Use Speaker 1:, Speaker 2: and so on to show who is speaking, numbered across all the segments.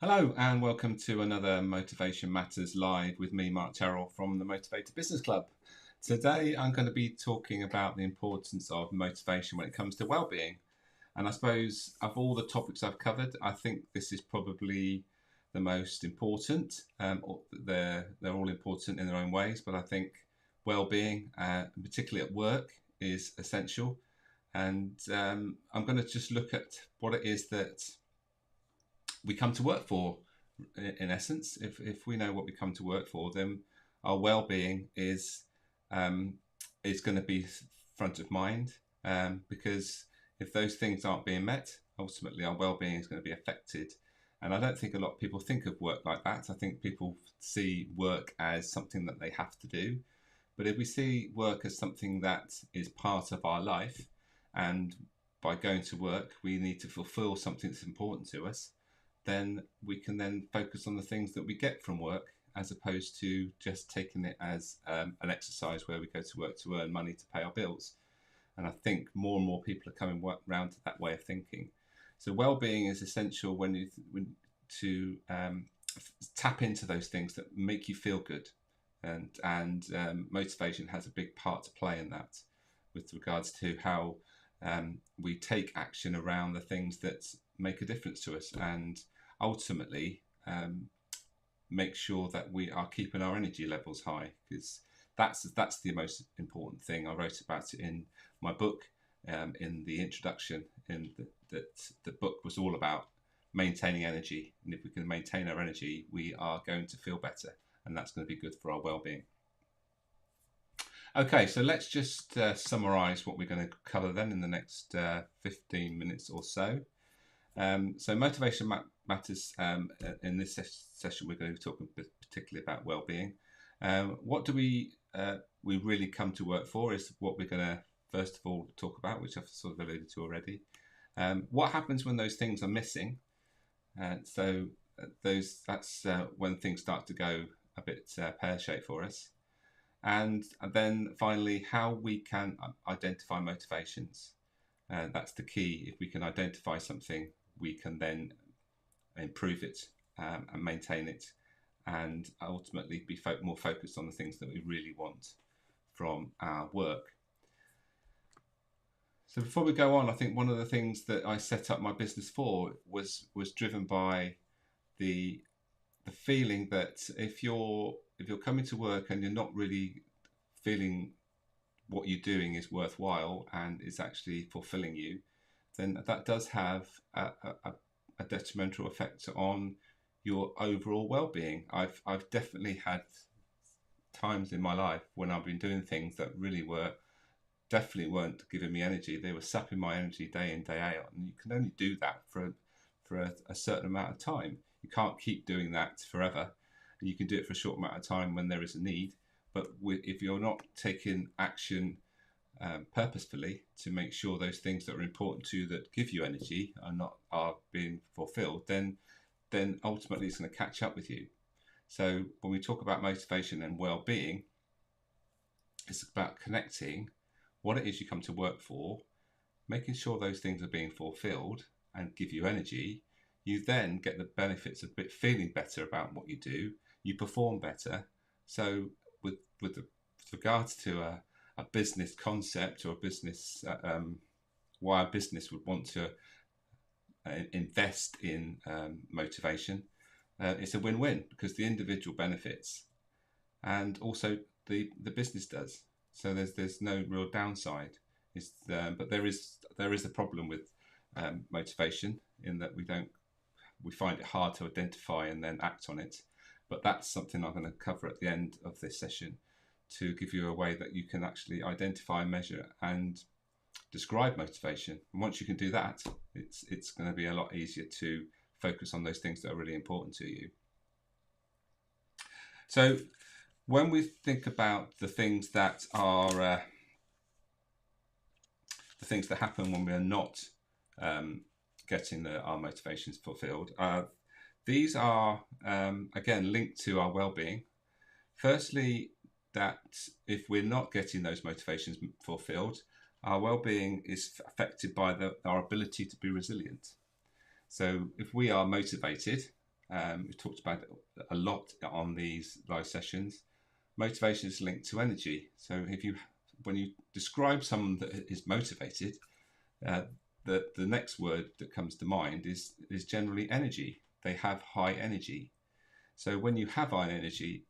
Speaker 1: Hello and welcome to another Motivation Matters Live with me, Mark Terrell from the Motivated Business Club. Today I'm going to be talking about the importance of motivation when it comes to well-being. And I suppose of all the topics I've covered, I think this is probably the most important. They're all important in their own ways, but I think well-being, particularly at work, is essential. And I'm going to just look at what it is that we come to work for. In essence, if we know what we come to work for, then our well-being um, is going to be front of mind, because if those things aren't being met, ultimately our well-being is going to be affected. And I don't think a lot of people think of work like that. I think people see work as something that they have to do. But if we see work as something that is part of our life, and by going to work we need to fulfill something that's important to us, then we can then focus on the things that we get from work, as opposed to just taking it as an exercise where we go to work to earn money to pay our bills. And I think more and more people are coming round to that way of thinking. So well-being is essential to tap into those things that make you feel good, and motivation has a big part to play in that, with regards to how we take action around the things that make a difference to us, and ultimately make sure that we are keeping our energy levels high, because that's the most important thing. I wrote about it in my book, in the introduction, that the book was all about maintaining energy, and if we can maintain our energy, we are going to feel better, and that's going to be good for our well-being. Okay, so let's just summarize what we're going to cover then in the next 15 minutes or so. So motivation matters. In this session, we're going to be talking particularly about well-being. What do we really come to work for is what we're going to first of all talk about, which I've sort of alluded to already. What happens when those things are missing? That's when things start to go a bit pear-shaped for us. And then finally, how we can identify motivations. That's the key. If we can identify something, we can then improve it and maintain it, and ultimately be more focused on the things that we really want from our work. So before we go on, I think one of the things that I set up my business for was driven by the feeling that if you're coming to work and you're not really feeling what you're doing is worthwhile and is actually fulfilling you, then that does have a detrimental effect on your overall well-being. I've definitely had times in my life when I've been doing things that really definitely weren't giving me energy. They were sapping my energy day in, day out, and you can only do that for a certain amount of time. You can't keep doing that forever. You can do it for a short amount of time when there is a need, but if you're not taking action purposefully to make sure those things that are important to you that give you energy are being fulfilled, then ultimately it's going to catch up with you. So when we talk about motivation and well-being, it's about connecting what it is you come to work for, making sure those things are being fulfilled and give you energy. You then get the benefits of feeling better about what you do. You perform better. So with regards to a business concept or a business, why a business would want to invest in motivation, it's a win-win, because the individual benefits and also the business does. So there's no real downside. But there is a problem with motivation, in that we find it hard to identify and then act on it. But that's something I'm going to cover at the end of this session, to give you a way that you can actually identify, measure and describe motivation. And once you can do that, it's going to be a lot easier to focus on those things that are really important to you. So when we think about the things that are the things that happen when we are not getting our motivations fulfilled, these are again linked to our well-being. Firstly, that if we're not getting those motivations fulfilled, our well-being is affected by our ability to be resilient. So if we are motivated we've talked about it a lot on these live sessions. Motivation is linked to energy. So when you describe someone that is motivated, uh, the next word that comes to mind is generally energy. They have high energy. So when you have high energy,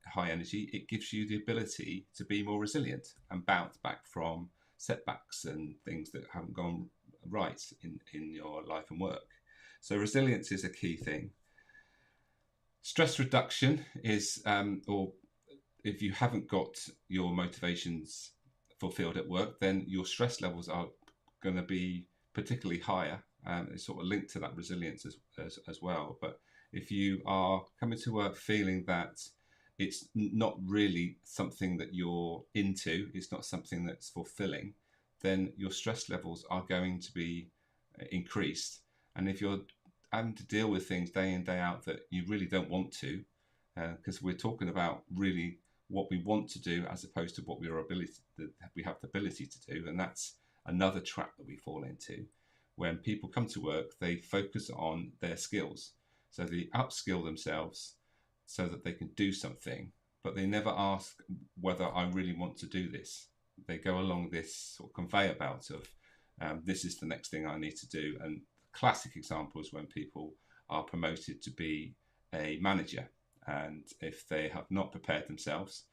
Speaker 1: it gives you the ability to be more resilient and bounce back from setbacks and things that haven't gone right in your life and work. So resilience is a key thing. Stress reduction is, or if you haven't got your motivations fulfilled at work, then your stress levels are going to be particularly higher. It's sort of linked to that resilience as well. But if you are coming to work feeling that it's not really something that you're into, it's not something that's fulfilling, then your stress levels are going to be increased. And if you're having to deal with things day in, day out that you really don't want to, because we're talking about really what we want to do as opposed to what we have the ability to do, and that's another trap that we fall into. When people come to work, they focus on their skills, so they upskill themselves so that they can do something, but they never ask whether I really want to do this. They go along this sort of conveyor belt of this is the next thing I need to do. And classic example is when people are promoted to be a manager, and if they have not prepared themselves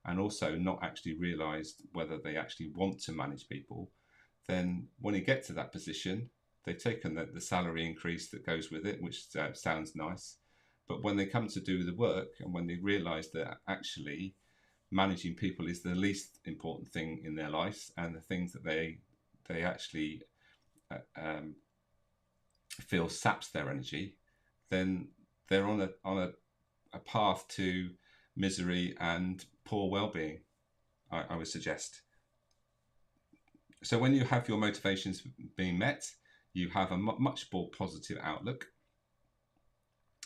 Speaker 1: and also not actually realized whether they actually want to manage people, then when you get to that position, they've taken the salary increase that goes with it, which sounds nice. But when they come to do the work and when they realize that actually managing people is the least important thing in their lives, and the things that they actually feel saps their energy, then they're on a path to misery and poor well-being, I would suggest. So when you have your motivations being met, you have a much more positive outlook.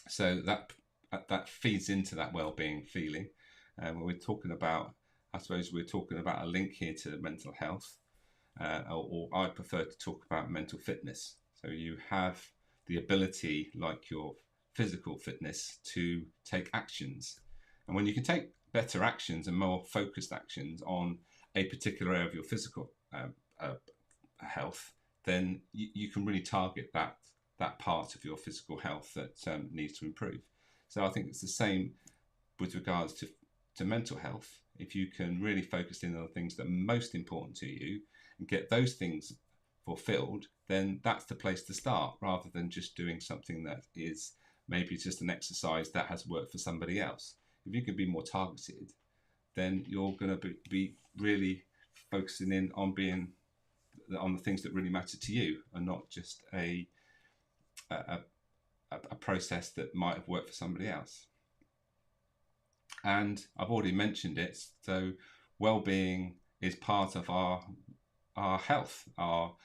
Speaker 1: So that feeds into that well-being feeling. When we're talking about, I suppose we're talking about a link here to mental health, or I prefer to talk about mental fitness. So you have the ability, like your physical fitness, to take actions. And when you can take better actions and more focused actions on a particular area of your physical health, then you can really target that part of your physical health that needs to improve. So I think it's the same with regards to mental health. If you can really focus in on the things that are most important to you and get those things fulfilled, then that's the place to start, rather than just doing something that is maybe just an exercise that has worked for somebody else. If you can be more targeted, then you're going to be really focusing in on the things that really matter to you, and not just a process that might have worked for somebody else. And I've already mentioned it, so well-being is part of our health, our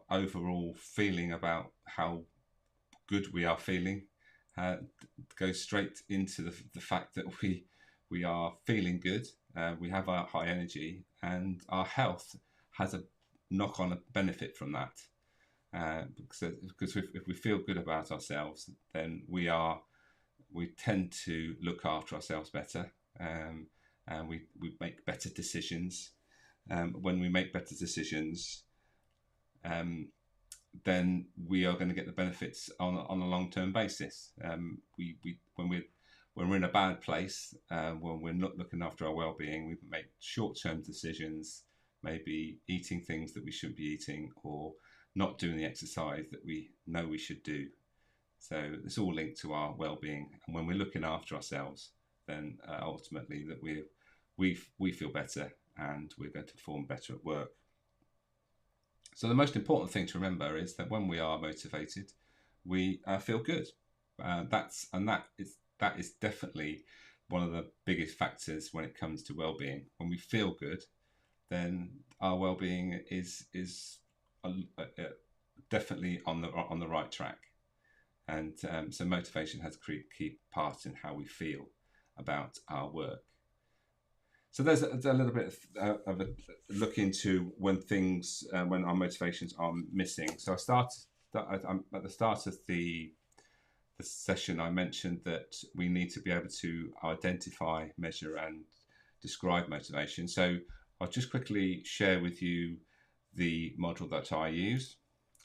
Speaker 1: overall feeling about how good we are feeling. Goes straight into the fact that we are feeling good, we have our high energy, and our health has a knock-on benefit from that. Because if we feel good about ourselves, then we tend to look after ourselves better, and we make better decisions. When we make better decisions, then we are going to get the benefits on a long-term basis. When we're in a bad place, when we're not looking after our well-being, we make short-term decisions, maybe eating things that we shouldn't be eating, or not doing the exercise that we know we should do. So it's all linked to our well-being, and when we're looking after ourselves, then ultimately that we feel better and we're going to perform better at work. So the most important thing to remember is that when we are motivated, we feel good. That is definitely one of the biggest factors when it comes to well-being. When we feel good, then our well-being is definitely on the right track. And so motivation has a key part in how we feel about our work. So there's a little bit of a look into when our motivations are missing. So I'm at the start of the the session, I mentioned that we need to be able to identify, measure, and describe motivation. So I'll just quickly share with you the model that I use.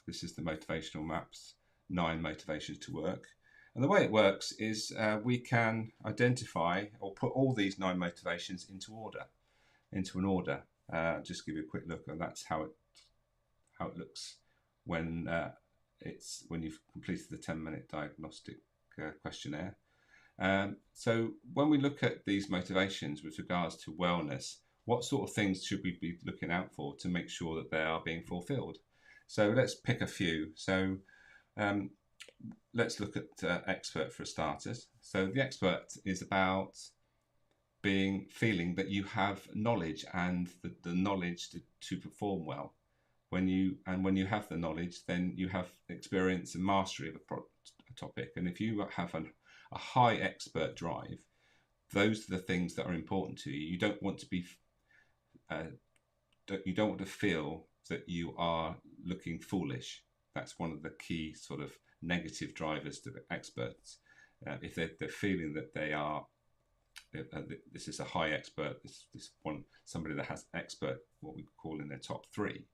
Speaker 1: This is the motivational maps, 9 motivations to work. And the way it works is we can identify or put all these 9 motivations into an order. Just give you a quick look, and that's how it looks when you've completed the 10-minute diagnostic questionnaire. So when we look at these motivations with regards to wellness, what sort of things should we be looking out for to make sure that they are being fulfilled? So let's pick a few. So let's look at expert for starters. So the expert is about feeling that you have knowledge and the knowledge to perform well. When you have the knowledge, then you have experience and mastery of a topic. And if you have a high expert drive, those are the things that are important to you. You don't want to feel that you are looking foolish. That's one of the key sort of negative drivers to the experts. If they're feeling that they are, this is a high expert, somebody that has expert, what we call in their top 3,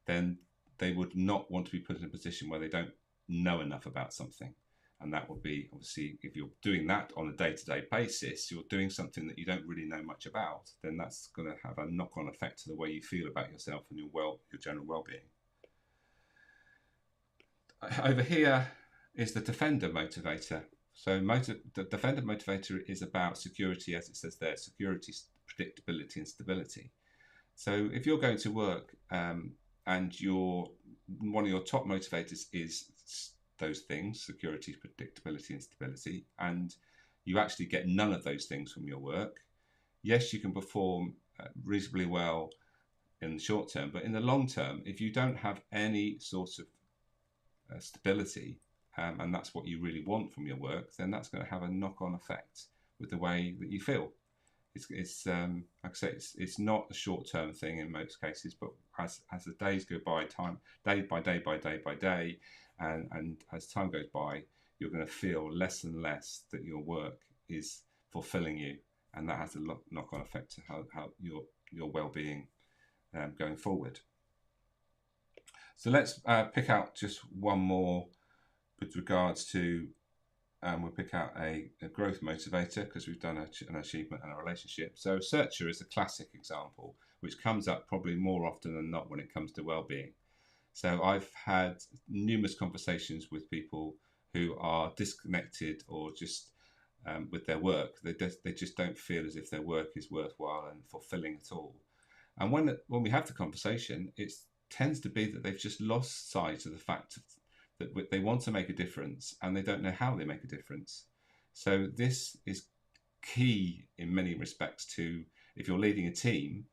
Speaker 1: then they would not want to be put in a position where they don't know enough about something. And that would be, obviously, if you're doing that on a day-to-day basis, you're doing something that you don't really know much about, then that's going to have a knock-on effect to the way you feel about yourself and your general well-being. Over here is the defender motivator. So the defender motivator is about security, as it says there, security, predictability, and stability. So if you're going to work and one of your top motivators is those things, security, predictability, and stability, and you actually get none of those things from your work, yes, you can perform reasonably well in the short term, but in the long term, if you don't have any sort of stability, and that's what you really want from your work, then that's going to have a knock-on effect with the way that you feel. It's like I say, it's not a short-term thing in most cases, but as the days go by, day by day, and as time goes by, you're going to feel less and less that your work is fulfilling you, and that has a knock-on effect to how your well-being going forward. So let's pick out just one more with regards to, we'll pick out a growth motivator, because we've done an achievement and a relationship. So searcher is a classic example, which comes up probably more often than not when it comes to well-being. So I've had numerous conversations with people who are disconnected or just with their work. They just don't feel as if their work is worthwhile and fulfilling at all. And when we have the conversation, it tends to be that they've just lost sight of the fact that they want to make a difference and they don't know how they make a difference. So this is key in many respects to, if you're leading a team,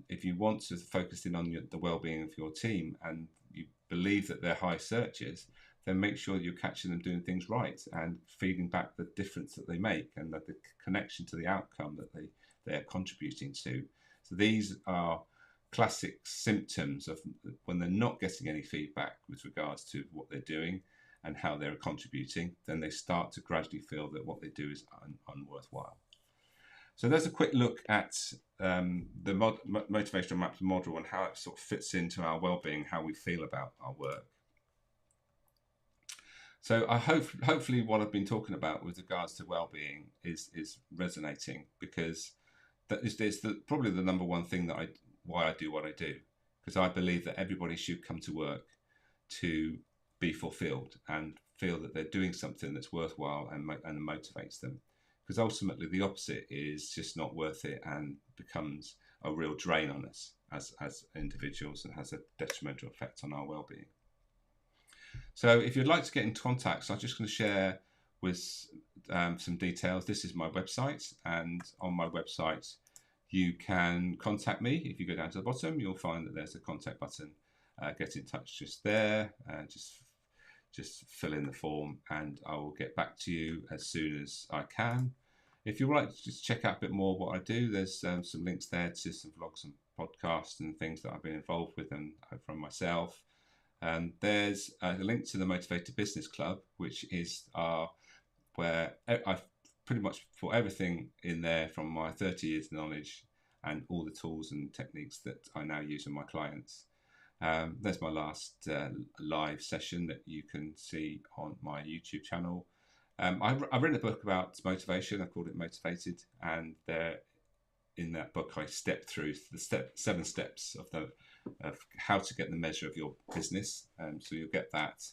Speaker 1: if you want to focus in on the well-being of your team and you believe that they're high searchers, then make sure you're catching them doing things right and feeding back the difference that they make and the connection to the outcome that they're contributing to. So these are classic symptoms of when they're not getting any feedback with regards to what they're doing and how they're contributing, then they start to gradually feel that what they do is unworthwhile. So there's a quick look at the motivational maps model and how it sort of fits into our well-being, how we feel about our work. So I hopefully what I've been talking about with regards to well-being is resonating, because that is probably the number one thing why I do what I do, because I believe that everybody should come to work to be fulfilled and feel that they're doing something that's worthwhile and motivates them. Because ultimately the opposite is just not worth it and becomes a real drain on us as individuals and has a detrimental effect on our well-being. So if you'd like to get in contact, so I'm just going to share with some details. This is my website, and on my website you can contact me. If you go down to the bottom, you'll find that there's a contact button. Get in touch just there, and just fill in the form, and I will get back to you as soon as I can. If you'd like to just check out a bit more what I do, there's some links there to some vlogs and podcasts and things that I've been involved with and from myself. There's a link to the Motivated Business Club, which is where I've pretty much put everything in there from my 30 years knowledge and all the tools and techniques that I now use with my clients. There's my last live session that you can see on my YouTube channel. I've written a book about motivation. I've called it Motivated, and in that book I step through the 7 steps of how to get the measure of your business. So you'll get that,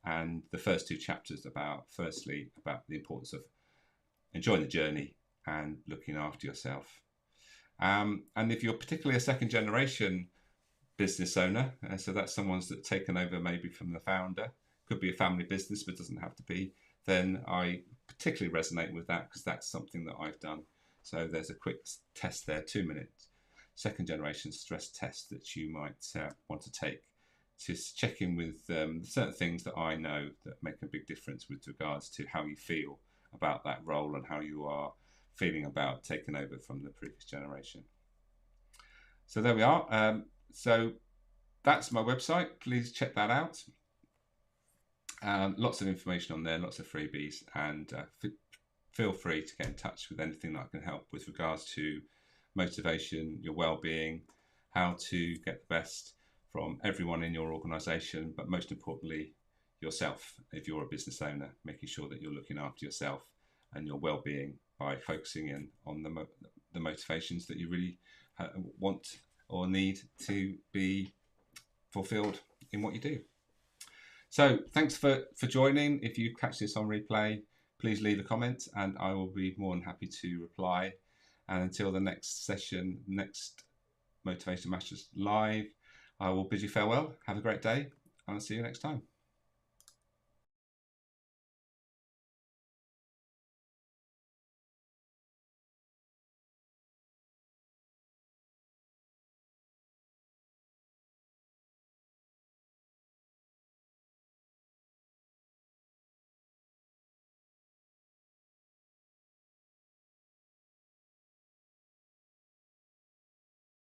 Speaker 1: and the first 2 chapters firstly about the importance of enjoying the journey and looking after yourself. And if you're particularly a second generation business owner, so that's someone's that's taken over maybe from the founder, could be a family business but doesn't have to be, then I particularly resonate with that, because that's something that I've done. So there's a quick test there, 2-minute second generation stress test that you might want to take to check in with certain things that I know that make a big difference with regards to how you feel about that role and how you are feeling about taking over from the previous generation. So there we are. So that's my website. Please check that out. Lots of information on there, lots of freebies, and feel free to get in touch with anything that I can help with regards to motivation, your well-being, how to get the best from everyone in your organisation, but most importantly, yourself. If you're a business owner, making sure that you're looking after yourself and your well-being by focusing in on the motivations that you really want or need to be fulfilled in what you do. So thanks for joining. If you catch this on replay, please leave a comment and I will be more than happy to reply. And until the next session, next Motivation Masters Live, I will bid you farewell. Have a great day and I'll see you next time.